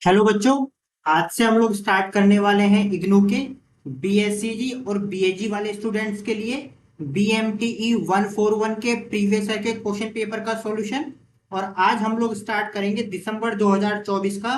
Hello बच्चों। आज से हम लोग स्टार्ट करने वाले हैं इग्नू के बीएससीजी और बीएजी वाले स्टूडेंट्स के लिए बीएमटीई 141 के प्रीवियस ईयर के क्वेश्चन पेपर का सॉल्यूशन। और आज हम लोग स्टार्ट करेंगे दिसंबर 2024 का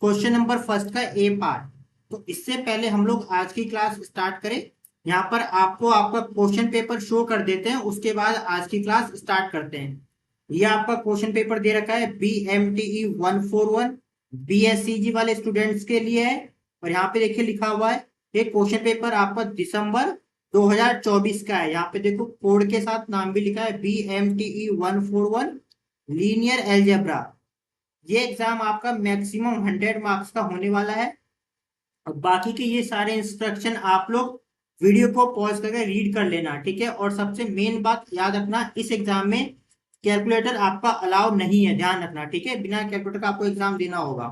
क्वेश्चन नंबर फर्स्ट का ए पार्ट। तो इससे पहले हम लोग आज की क्लास स्टार्ट करें, यहाँ पर आपको आपका क्वेश्चन पेपर शो कर देते हैं, उसके बाद आज की क्लास स्टार्ट करते हैं। ये आपका क्वेश्चन पेपर दे रखा है बीएमटीई 141 बीएससीजी वाले स्टूडेंट्स के लिए है। और यहाँ पे देखिए लिखा हुआ है ये क्वेश्चन पेपर आपका दिसंबर 2024 का है। यहाँ पे देखो कोड के साथ नाम भी लिखा है बीएमटीई 141 लीनियर एल्जेब्रा। ये एग्जाम आपका मैक्सिमम 100 मार्क्स का होने वाला है। और बाकी के ये सारे इंस्ट्रक्शन आप लोग वीडियो को पॉज करके रीड कर लेना, ठीक है। और सबसे मेन बात याद रखना, इस एग्जाम में कैलकुलेटर आपका अलाउ नहीं है, ध्यान रखना, ठीक है। बिना कैलकुलेटर का आपको एग्जाम देना होगा।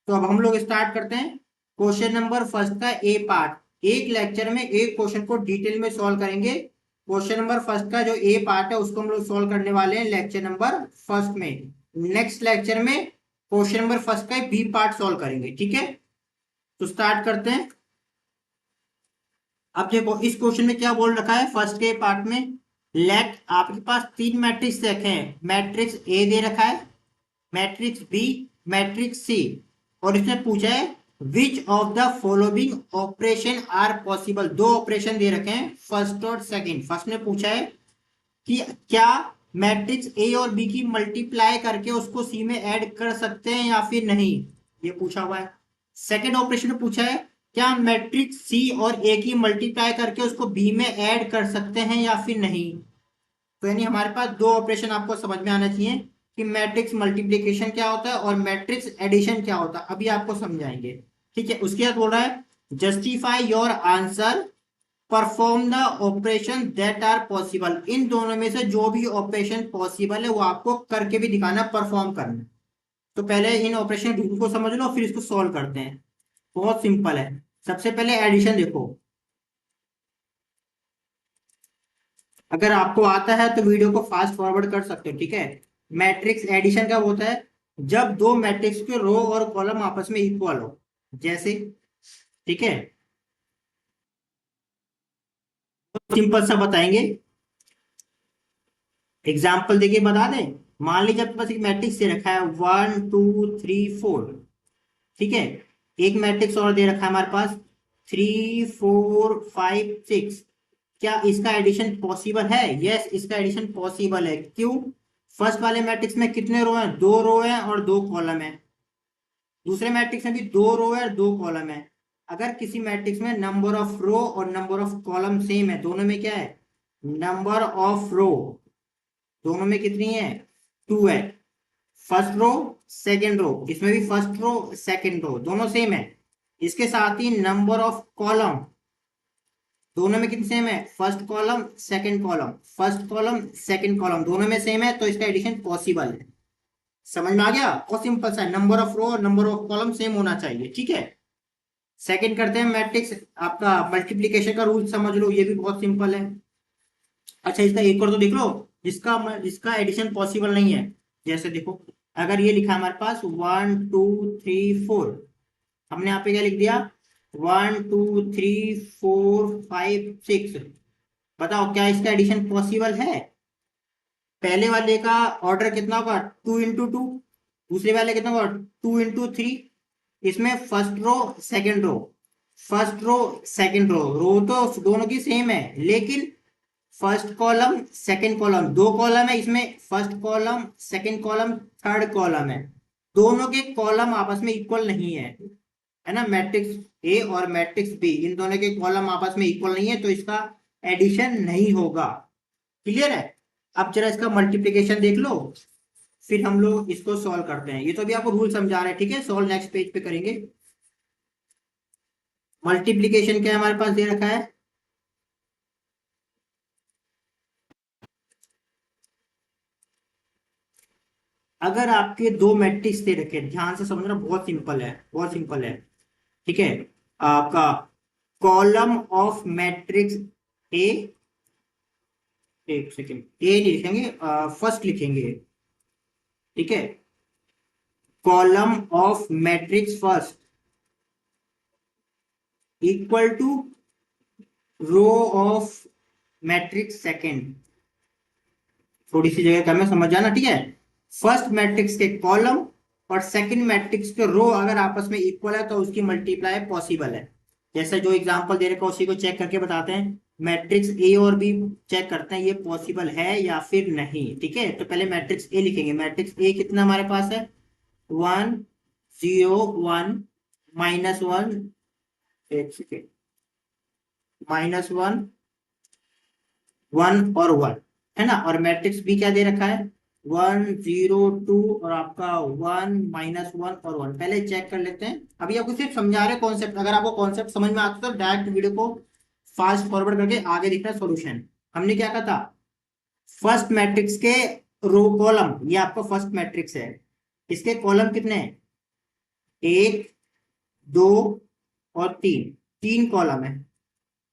तो अब हम लोग स्टार्ट करते हैं क्वेश्चन नंबर फर्स्ट का ए पार्ट। एक लेक्चर में एक क्वेश्चन को डिटेल में सॉल्व करेंगे। क्वेश्चन नंबर फर्स्ट का जो ए पार्ट है उसको हम लोग सॉल्व करने वाले हैं लेक्चर नंबर फर्स्ट में। नेक्स्ट लेक्चर में क्वेश्चन नंबर फर्स्ट का बी पार्ट सॉल्व करेंगे, ठीक है। तो स्टार्ट करते हैं। अब देखो इस क्वेश्चन में क्या बोल रखा है फर्स्ट के पार्ट में। लेट आपके पास तीन मैट्रिक्स रखे हैं, मैट्रिक्स ए दे रखा है, मैट्रिक्स बी, मैट्रिक्स सी। और इसने पूछा है which of the following operation are possible. दो ऑपरेशन दे रखे हैं, फर्स्ट और सेकंड। फर्स्ट ने पूछा है कि क्या मैट्रिक्स ए और बी की मल्टीप्लाई करके उसको सी में ऐड कर सकते हैं या फिर नहीं, ये पूछा हुआ है। सेकंड ऑपरेशन में पूछा है क्या मैट्रिक्स सी और ए की मल्टीप्लाई करके उसको बी में ऐड कर सकते हैं या फिर नहीं। तो यानी हमारे पास दो ऑपरेशन आपको समझ में आना चाहिए कि मैट्रिक्स मल्टीप्लिकेशन क्या होता है और मैट्रिक्स एडिशन क्या होता है, अभी आपको समझाएंगे, ठीक है। उसके बाद बोल रहा है justify your answer, perform the operation that are possible. इन दोनों में से जो भी ऑपरेशन पॉसिबल है वो आपको करके भी दिखाना, परफॉर्म करना। तो पहले इन ऑपरेशन रूल को समझ लो फिर इसको सॉल्व करते हैं। बहुत सिंपल है। सबसे पहले एडिशन देखो, अगर आपको आता है तो वीडियो को फास्ट फॉरवर्ड कर सकते हो, ठीक है। मैट्रिक्स एडिशन कब होता है, जब दो मैट्रिक्स के रो और कॉलम आपस में इक्वल हो, जैसे, ठीक है। सिंपल सा बताएंगे, एग्जाम्पल देखिए बता दें। मान लीजिए आपके पास एक मैट्रिक्स दे रखा है 1 2 3 4, ठीक है। एक मैट्रिक्स और दे रखा है हमारे पास 3 4 5 6। क्या इसका एडिशन पॉसिबल है? यस, इसका एडिशन पॉसिबल है। क्यों? फर्स्ट वाले मैट्रिक्स में कितने रो हैं? दो रो हैं और दो कॉलम है। दूसरे मैट्रिक्स में भी दो रो है और दो कॉलम है। अगर किसी मैट्रिक्स में नंबर ऑफ रो और नंबर ऑफ कॉलम सेम है, दोनों में क्या है, नंबर ऑफ रो दोनों में कितनी है, 2 है। फर्स्ट रो सेकेंड रो, इसमें भी फर्स्ट रो सेकेंड रो दोनों सेम है। इसके साथ ही नंबर ऑफ कॉलम दोनों में कितने सेम है, first column second column, first column second column दोनों में सेम है, तो इसका एडिशन पॉसिबल है। समझ में आ गया? बहुत सिंपल सा है, नंबर ऑफ रो और नंबर ऑफ कॉलम सेम होना चाहिए, ठीक है। सेकंड करते हैं मैट्रिक्स, आपका मल्टीप्लिकेशन का रूल समझ लो, ये भी बहुत सिंपल है। अच्छा इसका एक और तो देख लो जिसका जिसका एडिशन पॉसिबल नहीं है। जैसे देखो, अगर ये लिखा है हमारे पास 1 2 3 4, हमने यहाँ पे क्या लिख दिया, 1 2 3 4 5 6। बताओ क्या इसका एडिशन पॉसिबल है? पहले वाले का ऑर्डर कितना होगा, 2 × 2। दूसरे वाले कितना होगा, 2 × 3। इसमें first row second row, first row second row, row तो दोनों की सेम है, लेकिन फर्स्ट कॉलम सेकंड कॉलम, दो कॉलम है इसमें, first column second column third column है, दोनों के कॉलम आपस में इक्वल नहीं है ना। मैट्रिक्स ए और मैट्रिक्स बी, इन दोनों के कॉलम आपस में इक्वल नहीं है, तो इसका एडिशन नहीं होगा। क्लियर है? अब जरा इसका मल्टीप्लिकेशन देख लो, फिर हम लोग इसको सॉल्व करते हैं। ये तो अभी आपको रूल समझा रहे हैं, ठीक है। सॉल्व नेक्स्ट पेज पे करेंगे। मल्टीप्लिकेशन क्या हमारे पास दे रखा है, अगर आपके दो मैट्रिक्स दे रखे हैं, ध्यान से समझना, बहुत सिंपल है, बहुत सिंपल है, ठीक है। आपका कॉलम ऑफ मैट्रिक्स ए, एक सेकेंड, ए नहीं लिखेंगे, फर्स्ट लिखेंगे, ठीक है। Column of matrix first equal to row of matrix second. थोड़ी सी जगह कम है, समझ जाना, ठीक है। फर्स्ट मैट्रिक्स के कॉलम और सेकंड मैट्रिक्स के रो अगर आपस में इक्वल है तो उसकी मल्टीप्लाई पॉसिबल है। जैसे जो एग्जांपल दे रखा है उसी को चेक करके बताते हैं। मैट्रिक्स ए और बी चेक करते हैं ये पॉसिबल है या फिर नहीं। ठीक है, तो पहले मैट्रिक्स ए लिखेंगे। मैट्रिक्स ए कितना हमारे पास है, 1 0 1 -1, एक सेकेंड, -1 1 और 1, है ना। और मैट्रिक्स बी क्या दे रखा है, 1 0 2 और आपका 1 -1 और 1। पहले चेक कर लेते हैं, अभी आपको सिर्फ समझा रहे कॉन्सेप्ट। अगर आपको कॉन्सेप्ट समझ में आता तो डायरेक्ट वीडियो को फास्ट फॉरवर्ड करके आगे दिख रहा है सॉल्यूशन। हमने क्या कहा था, फर्स्ट मैट्रिक्स के रो कॉलम, ये आपका फर्स्ट मैट्रिक्स है, इसके कॉलम कितने हैं, 1 2 और 3, 3 कॉलम है।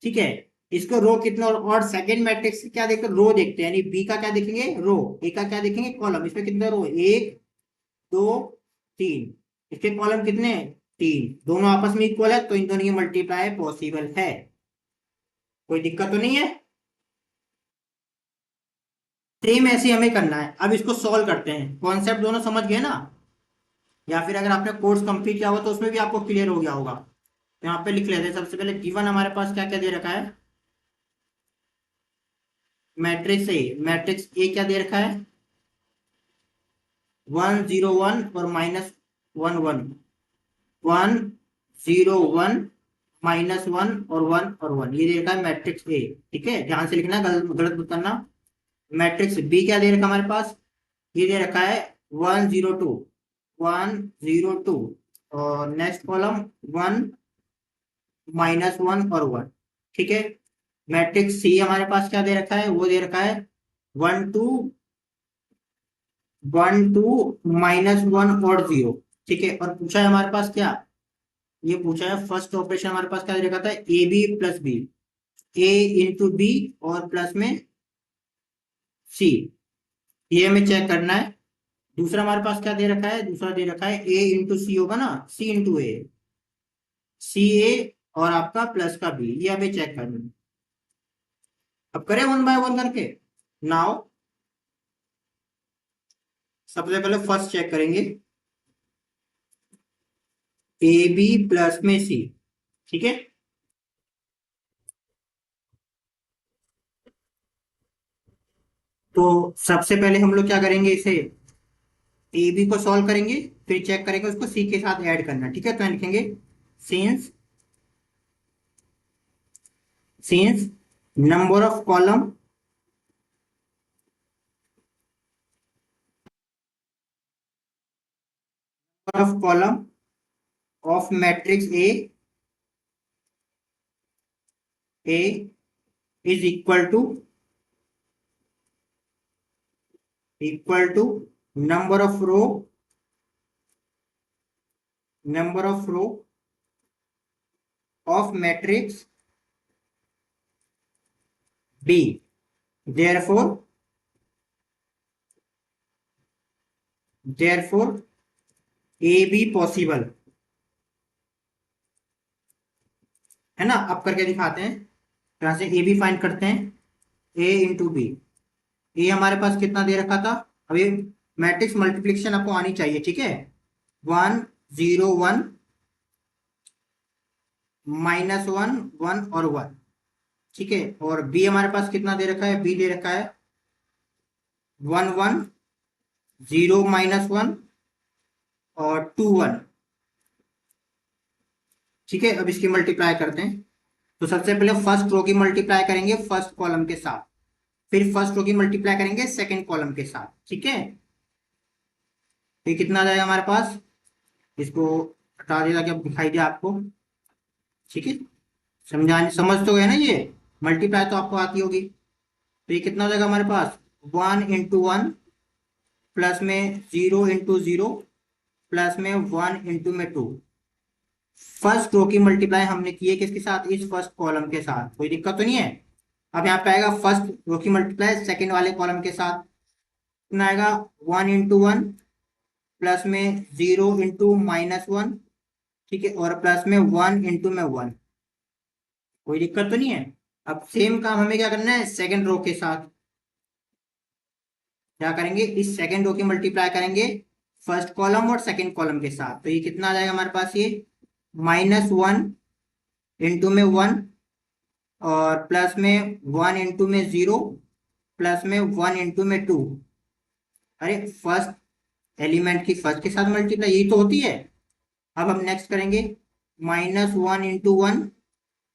ठीक है, इसको रो कितना, और सेकंड मैट्रिक्स क्या देखते हैं, रो देखते हैं, यानी बी का क्या देखेंगे, रो, ए का क्या देखेंगे, कॉलम। इसमें कितने रो, 1 2 3, इसके कॉलम कितने, 3, दोनों आपस में इक्वल है तो इन दोनों की मल्टीप्लाई पॉसिबल है। कोई दिक्कत तो नहीं है। सेम ऐसे हमें करना है। अब इसको सॉल्व करते हैं, कॉन्सेप्ट दोनों समझ गए ना, या फिर अगर आपने कोर्स कंप्लीट किया हुआ तो उसमें भी आपको क्लियर हो गया होगा। तो यहाँ पे लिख लेते हैं। सबसे पहले गिवन हमारे पास क्या क्या दे रखा है, मैट्रिक्स ए क्या दे रखा है, 1 0 1 और -1 1, 1 0 1 -1 और 1 और 1, ये दे रखा है मैट्रिक्स ए। ठीक है, ध्यान से लिखना, गलत गलत मत करना। मैट्रिक्स बी क्या दे रखा है हमारे पास, ये दे रखा है 1 0 2 और नेक्स्ट कॉलम 1 -1 और 1। ठीक है, मैट्रिक्स सी हमारे पास क्या दे रखा है, वो दे रखा है 1 2 और 0। ठीक है, और पूछा है हमारे पास क्या, ये पूछा है फर्स्ट ऑपरेशन हमारे पास क्या दे रखा था, A B plus B, A into B और प्लस में सी, ये हमें चेक करना है। दूसरा हमारे पास क्या दे रखा है, दूसरा दे रखा है ए इंटू सी होगा ना, सी इंटू ए, सी ए और आपका प्लस का बी, ये हमें चेक करना है। अब करें वन बाय वन करके। नाउ सबसे पहले फर्स्ट चेक करेंगे, ए बी प्लस में सी। ठीक है, तो सबसे पहले हम लोग क्या करेंगे, इसे ए बी को सॉल्व करेंगे, फिर चेक करेंगे उसको सी के साथ ऐड करना। ठीक है, तो लिखेंगे since since number of column of column of matrix A is equal to number of row of matrix B, therefore A B possible, है ना। अब करके दिखाते हैं, यहां से ए बी फाइंड करते हैं, ए इंटू बी। ए हमारे पास कितना दे रखा था, अभी मैट्रिक्स मल्टीप्लिकेशन आपको आनी चाहिए। ठीक है, 1 0 1 -1 1 और 1। ठीक है, और बी हमारे पास कितना दे रखा है, बी दे रखा है 1 1 0 -1 और 2 1। ठीक है, अब इसकी मल्टीप्लाई करते हैं। तो सबसे पहले फर्स्ट रो की मल्टीप्लाई करेंगे फर्स्ट कॉलम के साथ, फिर फर्स्ट रो की मल्टीप्लाई करेंगे सेकंड कॉलम के साथ। ठीक है, तो ये कितना आ जाएगा हमारे पास, इसको हटा दिया ताकि अब दिखाई दे आपको। ठीक है, समझ तो गए ना, ये मल्टीप्लाई तो आपको आती होगी। तो ये कितना हो जाएगा हमारे पास, 1 × 1 प्लस में 0 × 0 प्लस में 1 × 2। फर्स्ट रो की मल्टीप्लाई हमने की है किसके साथ, इस फर्स्ट कॉलम के साथ, कोई दिक्कत तो नहीं है। अब यहाँ पे आएगा फर्स्ट रो की मल्टीप्लाई सेकंड वाले कॉलम के साथ, कितना आएगा, 1 × 1 प्लस में 0 × -1, ठीक है, और प्लस में 1 × 1। कोई दिक्कत तो नहीं है। अब सेम काम हमें क्या करना है सेकंड रो के साथ। क्या करेंगे, इस सेकंड रो की मल्टीप्लाई करेंगे फर्स्ट कॉलम और सेकंड कॉलम के साथ। तो ये कितना आ जाएगा हमारे पास, ये -1 × 1 और प्लस में 1 × 0 प्लस में 1 × 2। अरे फर्स्ट एलिमेंट की फर्स्ट के साथ मल्टीप्लाई यही तो होती है। अब हम नेक्स्ट करेंगे -1 × 1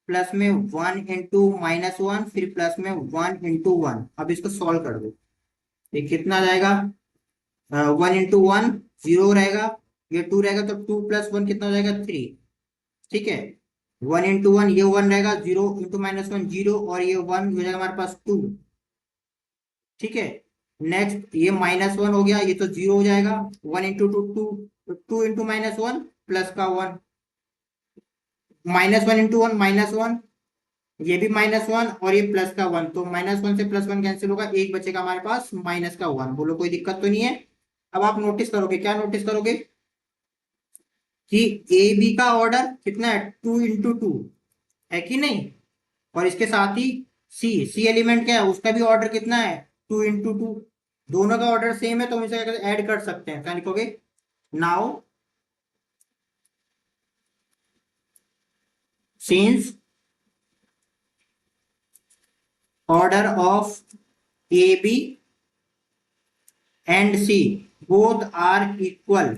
प्लस में 1 × -1, फिर प्लस में 1 × 1। अब इसको सॉल्व कर दो, ये कितना आ जाएगा, 1 × 1 0 रहेगा, ये 2 रहेगा, तो 2 + 1 कितना हो जाएगा 3। ठीक है, 1 × 1 ये 1 रहेगा, 0 × -1 0, और ये 1 हो जाएगा हमारे पास 2। ठीक है, नेक्स्ट ये -1 हो गया, ये तो 0 हो जाएगा, 1 × 2 2, तो 2 × -1 प्लस का 1, -1 × 1 -1, ये भी -1 और ये प्लस का 1, तो -1 से +1 कैंसिल होगा, एक बचेगा हमारे पास -1। बोलो कोई दिक्कत तो नहीं है। अब आप नोटिस करोगे, क्या नोटिस करोगे कि ए बी का ऑर्डर कितना है, 2 × 2 है कि नहीं, और इसके साथ ही सी सी एलिमेंट क्या है, उसका भी ऑर्डर कितना है, 2 × 2। दोनों का ऑर्डर सेम है, तो हम इसे ऐड कर सकते हैं। क्या लिखोगे, now since order of A, B and C both are equal,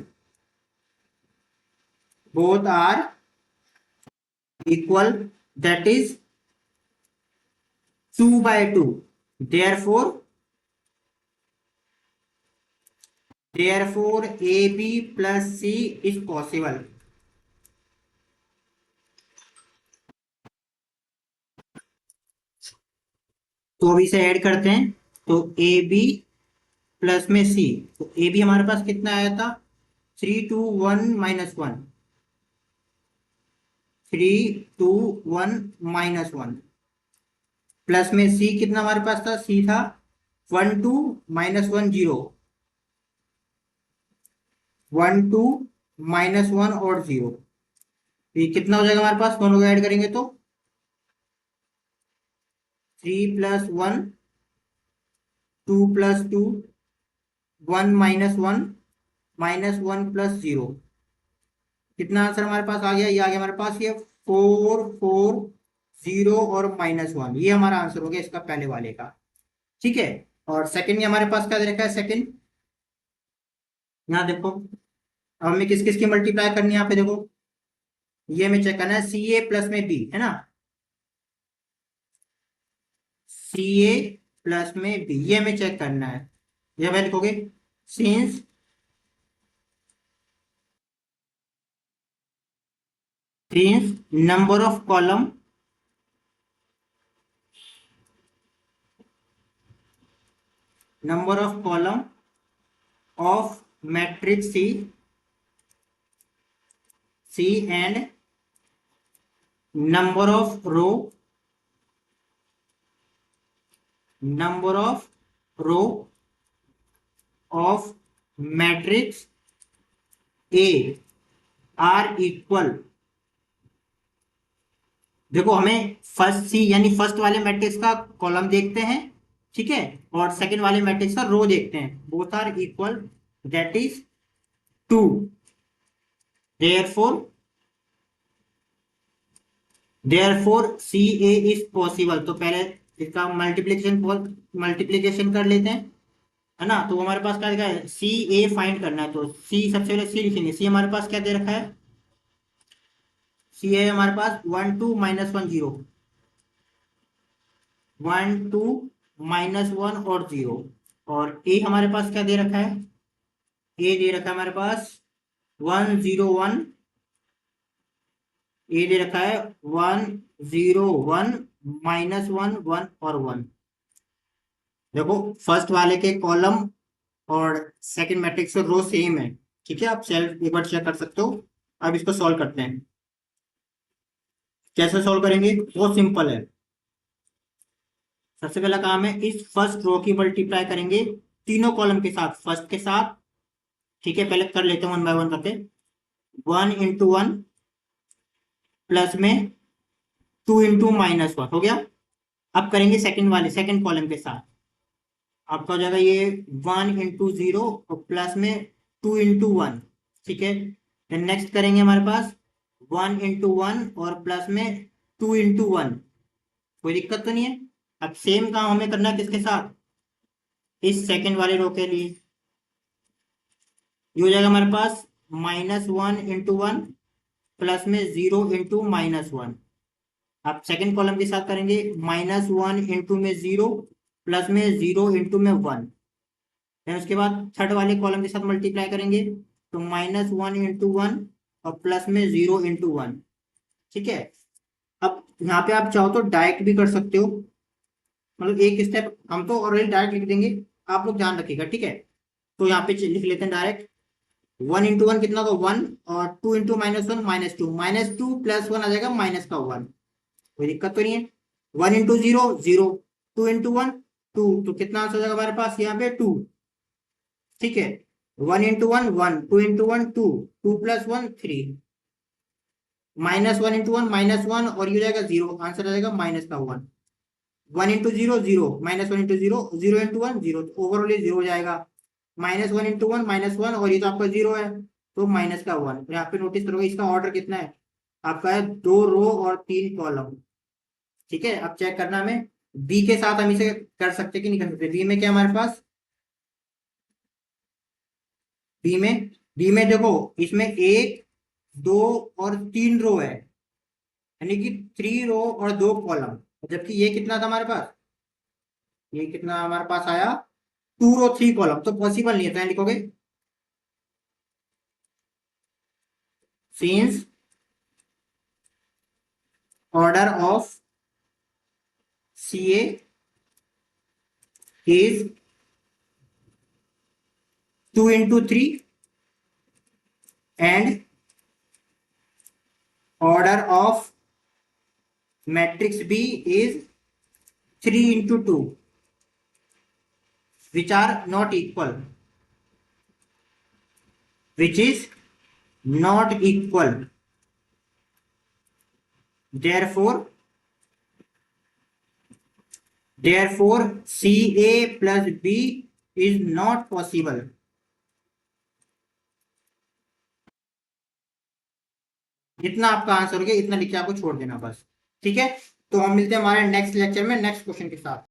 that is 2/2, therefore AB plus C is possible। तो अभी इसे ऐड करते हैं, तो ए बी प्लस में सी, तो ए बी हमारे पास कितना आया था, 3 2 1 -1, 3 2 1 -1, प्लस में सी कितना हमारे पास था, सी था 1 2 -1 0, 1 2 -1 और 0। ये कितना हो जाएगा हमारे पास, दोनों को ऐड करेंगे तो 3 + 1 2 + 2 1 -1 -1 + 0। कितना आंसर हमारे पास आ गया, ये आ गया हमारे पास, ये 4 4 0 और -1, ये हमारा आंसर हो गया इसका पहले वाले का। ठीक है, और सेकंड में हमारे पास क्या दे रखा है, सेकंड यहाँ देखो, अब हमें किस किस की मल्टीप्लाई करनी है, यहाँ पे देखो, ये हमें चेक करना है सी ए प्लस में बी, है ना, सी ए प्लस में बी, ये हमें चेक करना है। ये हमें लिखोगे since number of column of matrix C and number of row of matrix A are equal। देखो हमें फर्स्ट सी यानी फर्स्ट वाले मैट्रिक्स का कॉलम देखते हैं, ठीक है, और सेकंड वाले मैट्रिक्स का रो देखते हैं, both are equal, that is 2, therefore C A is possible. तो पहले इसका मल्टीप्लीकेशन कर लेते हैं, है ना। तो हमारे पास क्या लिखा है, सी ए फाइंड करना है, तो सी सबसे पहले सी लिखेंगे। सी हमारे पास क्या दे रखा है, सी है हमारे पास 1 2 -1 0, 1 2 -1 और 0, और ए हमारे पास क्या दे रखा है, ए दे रखा है हमारे पास 1 0 1, ए दे रखा है 1 0 1 -1 1 और 1। देखो फर्स्ट वाले के कॉलम और सेकंड मैट्रिक्स का रो सेम है, ठीक है, आप सेल्फ एक बार चेक कर सकते हो। अब इसको सॉल्व करते हैं, कैसे सॉल्व करेंगे, बहुत सिंपल है। सबसे पहला काम है, इस फर्स्ट रो की मल्टीप्लाई करेंगे तीनों कॉलम के साथ, फर्स्ट के साथ ठीक है, पहले कर लेते हैं वन बाय वन करके। 1 × 1 प्लस में 2 × -1 हो गया। अब करेंगे सेकंड वाले, सेकंड कॉलम के साथ। आपका हो जाएगा ये 1 × 0 और प्लस में 2 × 1। ठीक है, देन नेक्स्ट करेंगे हमारे पास 1 × 1 और प्लस में 2 × 1। कोई दिक्कत तो नहीं है। अब सेम काम हमें करना है किसके साथ, इस सेकंड वाले रो के लिए। ये हो जाएगा हमारे पास -1 × 1 प्लस में 0 × -1। आप सेकंड कॉलम के साथ करेंगे -1 × 0 प्लस में 0 × 1। फिर उसके बाद थर्ड वाले कॉलम के साथ मल्टीप्लाई करेंगे तो -1 × 1 और प्लस में 0 × 1। ठीक है, अब यहाँ पे आप चाहो तो डायरेक्ट भी कर सकते हो, मतलब एक स्टेप हम तो ऑलरेडी डायरेक्ट लिख देंगे, आप लोग ध्यान रखिएगा। ठीक है, तो यहाँ पे लिख लेते हैं डायरेक्ट। 1 × 1 कितना होगा 1, और 2 × -1 -2 +1 आ जाएगा माइनस का 1। कोई दिक्कत तो नहीं है। 1 × 0 0, 2 × 1 2, तो कितना आंसर हो जाएगा हमारे पास यहाँ पे 2। ठीक है, 1 × 1 1, 2 × 1 2, 2 + 1 3, -1 × 1 -1 और ये हो जाएगा 0, आंसर आ जाएगा माइनस का 1। 1 × 0 0, -1 × 0 0 × 1 0, तो ओवरऑल ये 0 हो जाएगा। -1 × 1 -1 और ये तो आपका 0 है, तो माइनस का 1। यहाँ पे नोटिस करोगे इसका ऑर्डर कितना है आपका, है 2 रो और 3 कॉलम। ठीक है, अब चेक करना हमें बी के साथ हम इसे कर सकते कि नहीं कर सकते। बी में क्या हमारे पास, बी में बी में देखो इसमें 1 2 और 3 रो है, यानी कि 3 रो और 2 कॉलम। जबकि ये कितना था हमारे पास, ये कितना हमारे पास आया 2 रो 3 कॉलम, तो पॉसिबल नहीं है। तो यहाँ लिखोगे since order of C A is 2 × 3 and order of matrix B is 3 × 2, which are not equal, which is not equal, therefore CA plus B is not possible। इतना आपका आंसर हो गया, इतना लिख के आपको छोड़ देना बस। ठीक है, तो हम मिलते हैं हमारे नेक्स्ट लेक्चर में नेक्स्ट क्वेश्चन के साथ।